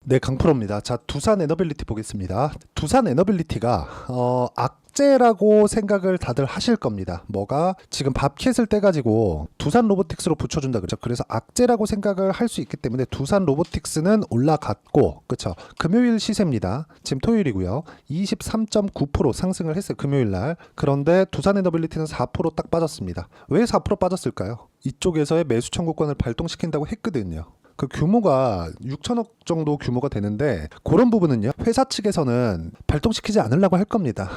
네, 강프로입니다. 자, 두산 에너빌리티 보겠습니다. 두산 에너빌리티가 악재라고 생각을 다들 하실 겁니다. 뭐가 지금 밥캣을 떼가지고 두산 로보틱스로 붙여준다 그죠? 그래서 악재라고 생각을 할 수 있기 때문에 두산 로보틱스는 올라갔고, 그쵸? 금요일 시세입니다. 지금 토요일이고요. 23.9% 상승을 했어요. 금요일 날. 그런데 두산 에너빌리티는 4%딱 빠졌습니다. 왜 4% 빠졌을까요? 이쪽에서의 매수 청구권을 발동시킨다고 했거든요. 그 규모가 6천억 정도 규모가 되는데 그런 부분은요 회사 측에서는 발동시키지 않으려고 할 겁니다.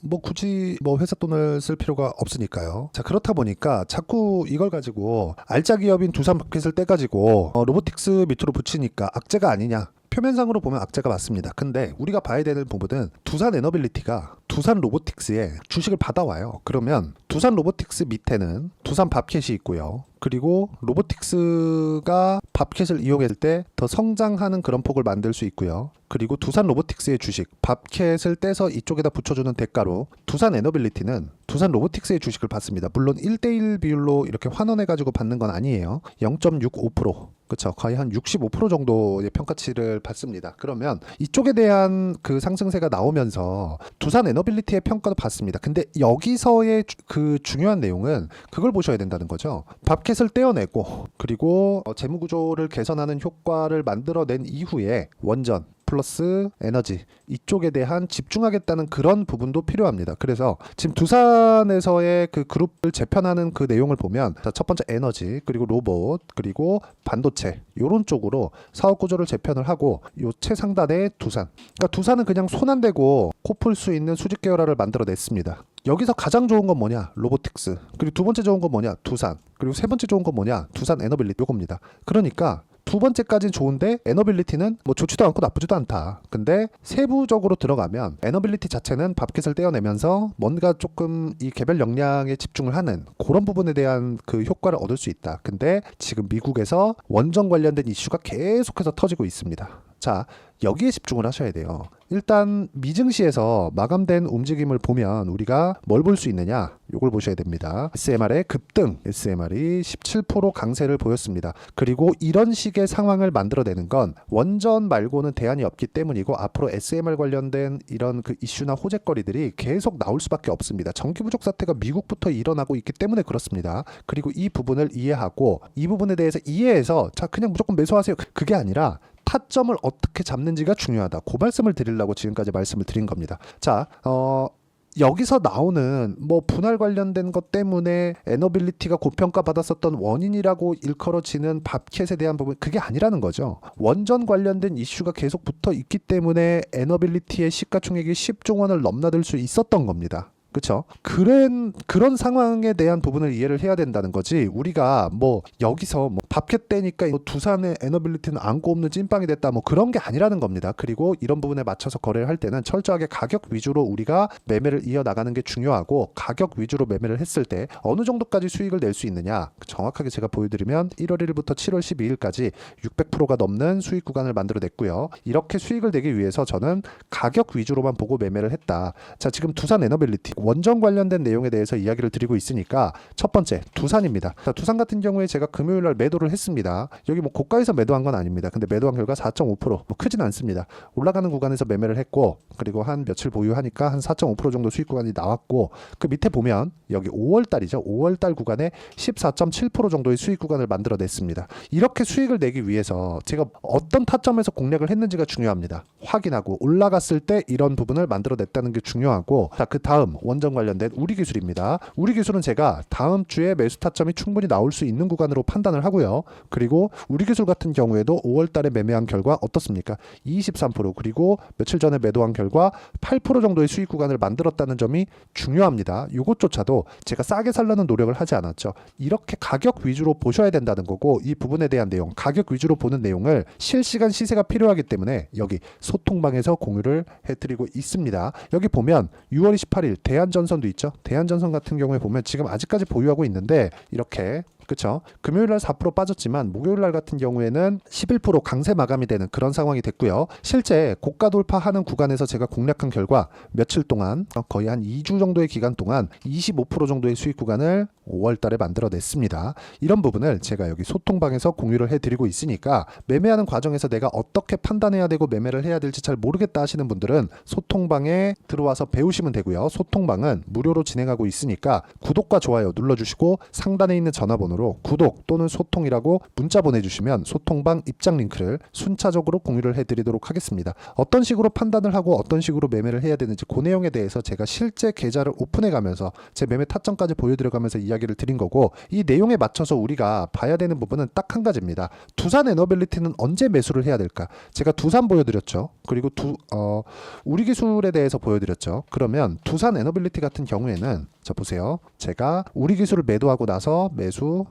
뭐 굳이 뭐 회사 돈을 쓸 필요가 없으니까요. 자, 그렇다 보니까 자꾸 이걸 가지고 알짜 기업인 두산 마켓을 떼가지고 로보틱스 밑으로 붙이니까 악재가 아니냐. 표면상으로 보면 악재가 맞습니다. 근데 우리가 봐야 되는 부분은 두산 에너빌리티가 두산 로보틱스에 주식을 받아와요. 그러면 두산 로보틱스 밑에는 두산 밥캣이 있고요. 그리고 로보틱스가 밥캣을 이용했을 때 더 성장하는 그런 폭을 만들 수 있고요. 그리고 두산 로보틱스의 주식 밥캣을 떼서 이쪽에다 붙여주는 대가로 두산 에너빌리티는 두산 로보틱스의 주식을 받습니다. 물론 1대1 비율로 이렇게 환원해가지고 받는 건 아니에요. 0.65%. 그렇죠. 거의 한 65% 정도의 평가치를 받습니다. 그러면 이쪽에 대한 그 상승세가 나오면서 두산 에너빌리티의 평가도 받습니다. 근데 여기서의 그 중요한 내용은 그걸 보셔야 된다는 거죠. 밥캣을 떼어내고 그리고 재무구조를 개선하는 효과를 만들어낸 이후에 원전 플러스 에너지 이쪽에 대한 집중하겠다는 그런 부분도 필요합니다. 그래서 지금 두산에서의 그 그룹을 재편하는 그 내용을 보면 첫 번째 에너지 그리고 로봇 그리고 반도체 이런 쪽으로 사업 구조를 재편을 하고 요 최상단에 두산. 그러니까 두산은 그냥 손 안 대고 코 풀 수 있는 수직 계열화를 만들어냈습니다. 여기서 가장 좋은 건 뭐냐? 로보틱스. 그리고 두 번째 좋은 건 뭐냐? 두산. 그리고 세 번째 좋은 건 뭐냐? 두산 에너빌리티 요겁니다. 그러니까 두 번째까지는 좋은데 에너빌리티는 뭐 좋지도 않고 나쁘지도 않다. 근데 세부적으로 들어가면 에너빌리티 자체는 밥캣을 떼어내면서 뭔가 조금 이 개별 역량에 집중을 하는 그런 부분에 대한 그 효과를 얻을 수 있다. 근데 지금 미국에서 원전 관련된 이슈가 계속해서 터지고 있습니다. 자, 여기에 집중을 하셔야 돼요. 일단 미증시에서 마감된 움직임을 보면 우리가 뭘 볼 수 있느냐? 이걸 보셔야 됩니다. SMR의 급등, SMR이 17% 강세를 보였습니다. 그리고 이런 식의 상황을 만들어내는 건 원전 말고는 대안이 없기 때문이고 앞으로 SMR 관련된 이런 그 이슈나 호재거리들이 계속 나올 수밖에 없습니다. 전기 부족 사태가 미국부터 일어나고 있기 때문에 그렇습니다. 그리고 이 부분을 이해하고 이 부분에 대해서 이해해서 자 그냥 무조건 매수하세요. 그게 아니라 타점을 어떻게 잡는지가 중요하다. 그 말씀을 드리려고 지금까지 말씀을 드린 겁니다. 자, 여기서 나오는 뭐 분할 관련된 것 때문에 에너빌리티가 고평가 받았었던 원인이라고 일컬어지는 밥캣에 대한 부분 그게 아니라는 거죠. 원전 관련된 이슈가 계속 붙어 있기 때문에 에너빌리티의 시가총액이 10조 원을 넘나들 수 있었던 겁니다. 그렇죠? 그런 상황에 대한 부분을 이해를 해야 된다는 거지. 우리가 뭐 여기서 뭐 밥캣 때니까 뭐 두산의 에너빌리티는 안고 없는 찐빵이 됐다 뭐 그런 게 아니라는 겁니다. 그리고 이런 부분에 맞춰서 거래를 할 때는 철저하게 가격 위주로 우리가 매매를 이어나가는 게 중요하고 가격 위주로 매매를 했을 때 어느 정도까지 수익을 낼 수 있느냐 정확하게 제가 보여드리면 1월 1일부터 7월 12일까지 600%가 넘는 수익 구간을 만들어냈고요. 이렇게 수익을 내기 위해서 저는 가격 위주로만 보고 매매를 했다. 자, 지금 두산 에너빌리티 원전 관련된 내용에 대해서 이야기를 드리고 있으니까 첫 번째 두산입니다. 자, 두산 같은 경우에 제가 금요일 날 매도를 했습니다. 여기 뭐 고가에서 매도한 건 아닙니다. 근데 매도한 결과 4.5% 뭐 크진 않습니다. 올라가는 구간에서 매매를 했고 그리고 한 며칠 보유하니까 한 4.5% 정도 수익 구간이 나왔고 그 밑에 보면 여기 5월 달이죠. 5월 달 구간에 14.7% 정도의 수익 구간을 만들어냈습니다. 이렇게 수익을 내기 위해서 제가 어떤 타점에서 공략을 했는지가 중요합니다. 확인하고 올라갔을 때 이런 부분을 만들어냈다는 게 중요하고 자, 그 다음 원전 관련된 우리 기술입니다. 우리 기술은 제가 다음 주에 매수 타점이 충분히 나올 수 있는 구간으로 판단을 하고요. 그리고 우리 기술 같은 경우에도 5월 달에 매매한 결과 어떻습니까? 23% 그리고 며칠 전에 매도한 결과 8% 정도의 수익 구간을 만들었다는 점이 중요합니다. 이것조차도 제가 싸게 살려는 노력을 하지 않았죠. 이렇게 가격 위주로 보셔야 된다는 거고 이 부분에 대한 내용, 가격 위주로 보는 내용을 실시간 시세가 필요하기 때문에 여기 소통방에서 공유를 해드리고 있습니다. 여기 보면 6월 28일 대한전선도 있죠. 대한전선 같은 경우에 보면 지금 아직까지 보유하고 있는데 이렇게 그쵸? 금요일날 4% 빠졌지만 목요일날 같은 경우에는 11% 강세 마감이 되는 그런 상황이 됐고요. 실제 고가 돌파하는 구간에서 제가 공략한 결과 며칠 동안 거의 한 2주 정도의 기간 동안 25% 정도의 수익 구간을 5월 달에 만들어냈습니다. 이런 부분을 제가 여기 소통방에서 공유를 해드리고 있으니까 매매하는 과정에서 내가 어떻게 판단해야 되고 매매를 해야 될지 잘 모르겠다 하시는 분들은 소통방에 들어와서 배우시면 되고요. 소통방은 무료로 진행하고 있으니까 구독과 좋아요 눌러주시고 상단에 있는 전화번호로 구독 또는 소통이라고 문자 보내주시면 소통방 입장 링크를 순차적으로 공유를 해드리도록 하겠습니다. 어떤 식으로 판단을 하고 어떤 식으로 매매를 해야 되는지 그 내용에 대해서 제가 실제 계좌를 오픈해가면서 제 매매 타점까지 보여드려가면서 이야기를 드린 거고, 이 내용에 맞춰서 우리가 봐야 되는 부분은 딱 한 가지입니다. 두산 에너빌리티는 언제 매수를 해야 될까? 제가 두산 보여드렸죠. 그리고 우리 기술에 대해서 보여드렸죠. 그러면 두산 에너빌리티 같은 경우에는 자 보세요. 제가 우리 기술을 매도하고 나서 매수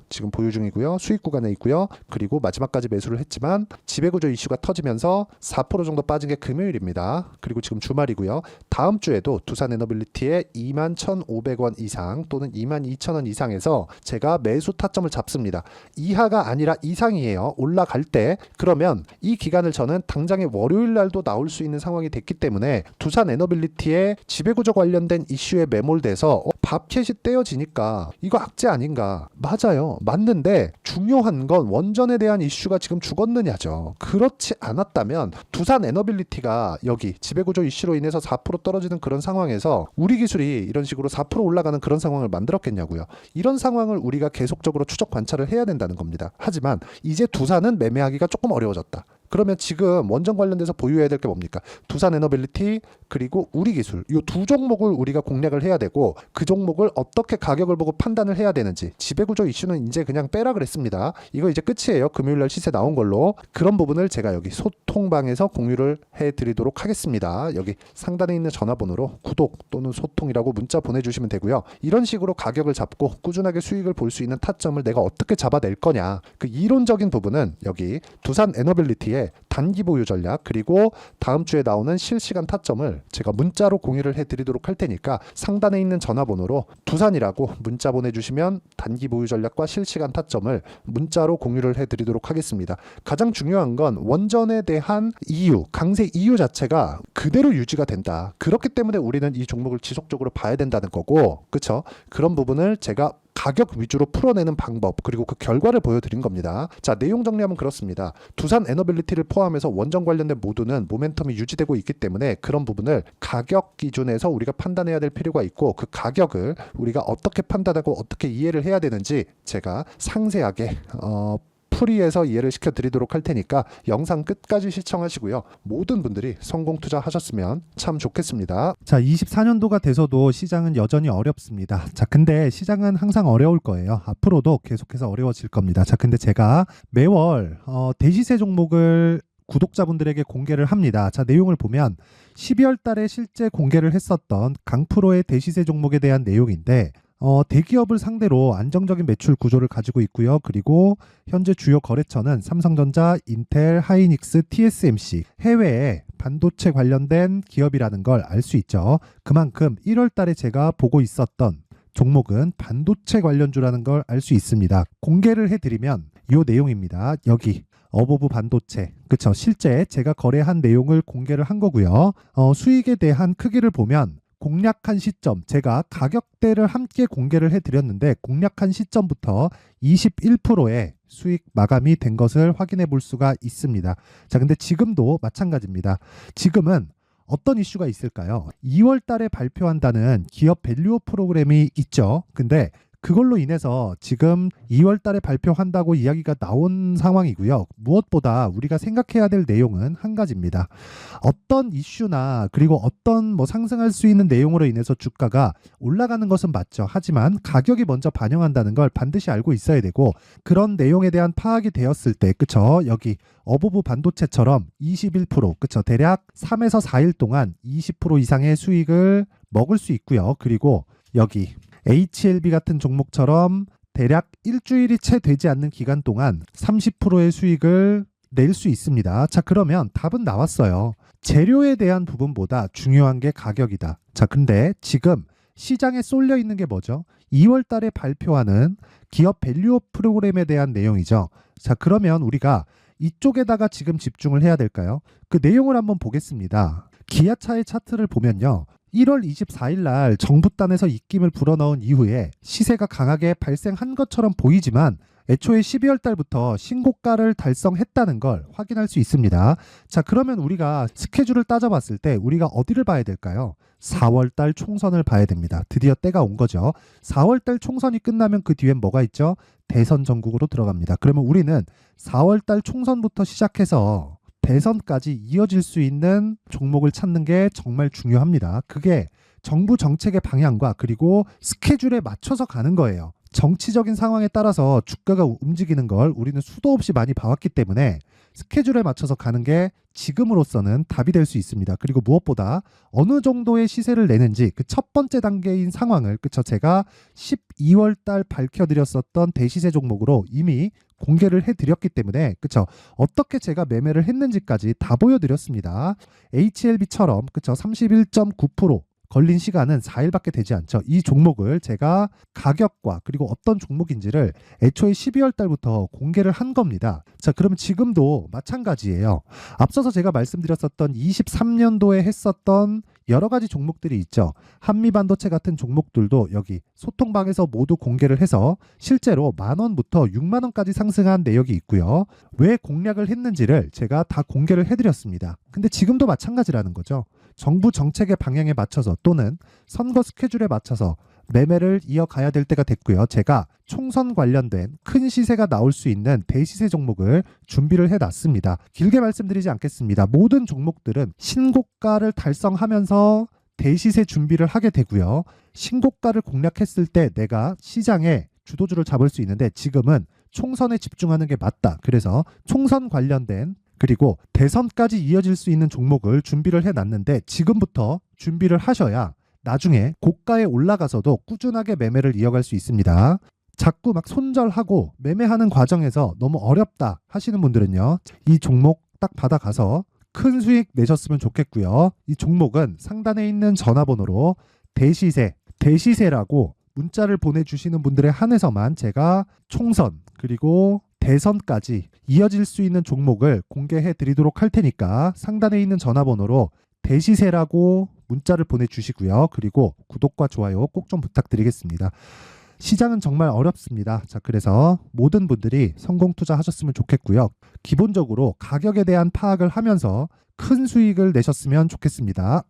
지금 보유 중이고요. 수익 구간에 있고요. 그리고 마지막까지 매수를 했지만 지배구조 이슈가 터지면서 4% 정도 빠진 게 금요일입니다. 그리고 지금 주말이고요. 다음 주에도 두산 에너빌리티의 21,500원 이상 또는 22,000원 이상에서 제가 매수 타점을 잡습니다. 이하가 아니라 이상이에요. 올라갈 때. 그러면 이 기간을 저는 당장의 월요일 날도 나올 수 있는 상황이 됐기 때문에 두산 에너빌리티의 지배구조 관련된 이슈에 매몰돼서 밥캣이 떼어지니까 이거 악재 아닌가? 맞아요. 맞는데 중요한 건 원전에 대한 이슈가 지금 죽었느냐죠. 그렇지 않았다면 두산 에너빌리티가 여기 지배구조 이슈로 인해서 4% 떨어지는 그런 상황에서 우리 기술이 이런 식으로 4% 올라가는 그런 상황을 만들었겠냐고요. 이런 상황을 우리가 계속적으로 추적 관찰을 해야 된다는 겁니다. 하지만 이제 두산은 매매하기가 조금 어려워졌다. 그러면 지금 원전 관련돼서 보유해야 될 게 뭡니까? 두산 에너빌리티 그리고 우리 기술 이 두 종목을 우리가 공략을 해야 되고, 그 종목을 어떻게 가격을 보고 판단을 해야 되는지, 지배구조 이슈는 이제 그냥 빼라 그랬습니다. 이거 이제 끝이에요. 금요일날 시세 나온 걸로. 그런 부분을 제가 여기 소통방에서 공유를 해드리도록 하겠습니다. 여기 상단에 있는 전화번호로 구독 또는 소통이라고 문자 보내주시면 되고요. 이런 식으로 가격을 잡고 꾸준하게 수익을 볼 수 있는 타점을 내가 어떻게 잡아낼 거냐, 그 이론적인 부분은 여기 두산 에너빌리티의 단기 보유 전략 그리고 다음 주에 나오는 실시간 타점을 제가 문자로 공유를 해드리도록 할 테니까 상단에 있는 전화번호로 두산이라고 문자 보내주시면 단기 보유 전략과 실시간 타점을 문자로 공유를 해드리도록 하겠습니다. 가장 중요한 건 원전에 대한 이유, 강세 이유 자체가 그대로 유지가 된다. 그렇기 때문에 우리는 이 종목을 지속적으로 봐야 된다는 거고, 그쵸? 그런 부분을 제가 가격 위주로 풀어내는 방법 그리고 그 결과를 보여드린 겁니다. 자, 내용 정리하면 그렇습니다. 두산 에너빌리티를 포함해서 원전 관련된 모두는 모멘텀이 유지되고 있기 때문에 그런 부분을 가격 기준에서 우리가 판단해야 될 필요가 있고, 그 가격을 우리가 어떻게 판단하고 어떻게 이해를 해야 되는지 제가 상세하게 풀이해서 이해를 시켜드리도록 할 테니까 영상 끝까지 시청하시고요. 모든 분들이 성공 투자하셨으면 참 좋겠습니다. 자, 24년도가 돼서도 시장은 여전히 어렵습니다. 자, 근데 시장은 항상 어려울 거예요. 앞으로도 계속해서 어려워질 겁니다. 자, 근데 제가 매월 대시세 종목을 구독자분들에게 공개를 합니다. 자, 내용을 보면 12월 달에 실제 공개를 했었던 강프로의 대시세 종목에 대한 내용인데, 대기업을 상대로 안정적인 매출 구조를 가지고 있고요. 그리고 현재 주요 거래처는 삼성전자, 인텔, 하이닉스, TSMC, 해외에 반도체 관련된 기업이라는 걸 알 수 있죠. 그만큼 1월 달에 제가 보고 있었던 종목은 반도체 관련주라는 걸 알 수 있습니다. 공개를 해드리면 이 내용입니다. 여기 어보브 반도체, 그쵸? 실제 제가 거래한 내용을 공개를 한 거고요. 수익에 대한 크기를 보면 공략한 시점, 제가 가격대를 함께 공개를 해드렸는데 공략한 시점부터 21%의 수익 마감이 된 것을 확인해 볼 수가 있습니다. 자, 근데 지금도 마찬가지입니다. 지금은 어떤 이슈가 있을까요? 2월 달에 발표한다는 기업 밸류업 프로그램이 있죠. 근데 그걸로 인해서 지금 2월 달에 발표한다고 이야기가 나온 상황이고요. 무엇보다 우리가 생각해야 될 내용은 한 가지입니다. 어떤 이슈나 그리고 어떤 상승할 수 있는 내용으로 인해서 주가가 올라가는 것은 맞죠. 하지만 가격이 먼저 반영한다는 걸 반드시 알고 있어야 되고, 그런 내용에 대한 파악이 되었을 때, 그쵸? 여기 어보브 반도체처럼 21%, 그쵸? 대략 3에서 4일 동안 20% 이상의 수익을 먹을 수 있고요. 그리고 여기 HLB 같은 종목처럼 대략 일주일이 채 되지 않는 기간 동안 30%의 수익을 낼 수 있습니다. 자, 그러면 답은 나왔어요. 재료에 대한 부분보다 중요한 게 가격이다. 자, 근데 지금 시장에 쏠려 있는 게 뭐죠? 2월 달에 발표하는 기업 밸류업 프로그램에 대한 내용이죠. 자, 그러면 우리가 이쪽에다가 지금 집중을 해야 될까요? 그 내용을 한번 보겠습니다. 기아차의 차트를 보면요. 1월 24일 날 정부단에서 입김을 불어넣은 이후에 시세가 강하게 발생한 것처럼 보이지만 애초에 12월 달부터 신고가를 달성했다는 걸 확인할 수 있습니다. 자, 그러면 우리가 스케줄을 따져봤을 때 우리가 어디를 봐야 될까요? 4월 달 총선을 봐야 됩니다. 드디어 때가 온 거죠. 4월 달 총선이 끝나면 그 뒤엔 뭐가 있죠? 대선 전국으로 들어갑니다. 그러면 우리는 4월 달 총선부터 시작해서 대선까지 이어질 수 있는 종목을 찾는 게 정말 중요합니다. 그게 정부 정책의 방향과 그리고 스케줄에 맞춰서 가는 거예요. 정치적인 상황에 따라서 주가가 움직이는 걸 우리는 수도 없이 많이 봐왔기 때문에 스케줄에 맞춰서 가는 게 지금으로서는 답이 될 수 있습니다. 그리고 무엇보다 어느 정도의 시세를 내는지 그 첫 번째 단계인 상황을 그쵸 제가 12월 달 밝혀드렸었던 대시세 종목으로 이미 공개를 해드렸기 때문에 그쵸 어떻게 제가 매매를 했는지까지 다 보여드렸습니다. HLB처럼 그쵸 31.9% 걸린 시간은 4일밖에 되지 않죠. 이 종목을 제가 가격과 그리고 어떤 종목인지를 애초에 12월 달부터 공개를 한 겁니다. 자, 그럼 지금도 마찬가지예요. 앞서서 제가 말씀드렸었던 23년도에 했었던 여러 가지 종목들이 있죠. 한미반도체 같은 종목들도 여기 소통방에서 모두 공개를 해서 실제로 10,000원부터 60,000원까지 상승한 내역이 있고요. 왜 공략을 했는지를 제가 다 공개를 해드렸습니다. 근데 지금도 마찬가지라는 거죠. 정부 정책의 방향에 맞춰서 또는 선거 스케줄에 맞춰서 매매를 이어가야 될 때가 됐고요. 제가 총선 관련된 큰 시세가 나올 수 있는 대시세 종목을 준비를 해놨습니다. 길게 말씀드리지 않겠습니다. 모든 종목들은 신고가를 달성하면서 대시세 준비를 하게 되고요. 신고가를 공략했을 때 내가 시장에 주도주를 잡을 수 있는데 지금은 총선에 집중하는 게 맞다. 그래서 총선 관련된 그리고 대선까지 이어질 수 있는 종목을 준비를 해놨는데 지금부터 준비를 하셔야 나중에 고가에 올라가서도 꾸준하게 매매를 이어갈 수 있습니다. 자꾸 막 손절하고 매매하는 과정에서 너무 어렵다 하시는 분들은요. 이 종목 딱 받아가서 큰 수익 내셨으면 좋겠고요. 이 종목은 상단에 있는 전화번호로 대시세라고 문자를 보내주시는 분들에 한해서만 제가 총선 그리고 대선까지 이어질 수 있는 종목을 공개해 드리도록 할 테니까 상단에 있는 전화번호로 대시세라고 문자를 보내주시고요. 그리고 구독과 좋아요 꼭 좀 부탁드리겠습니다. 시장은 정말 어렵습니다. 자, 그래서 모든 분들이 성공 투자하셨으면 좋겠고요. 기본적으로 가격에 대한 파악을 하면서 큰 수익을 내셨으면 좋겠습니다.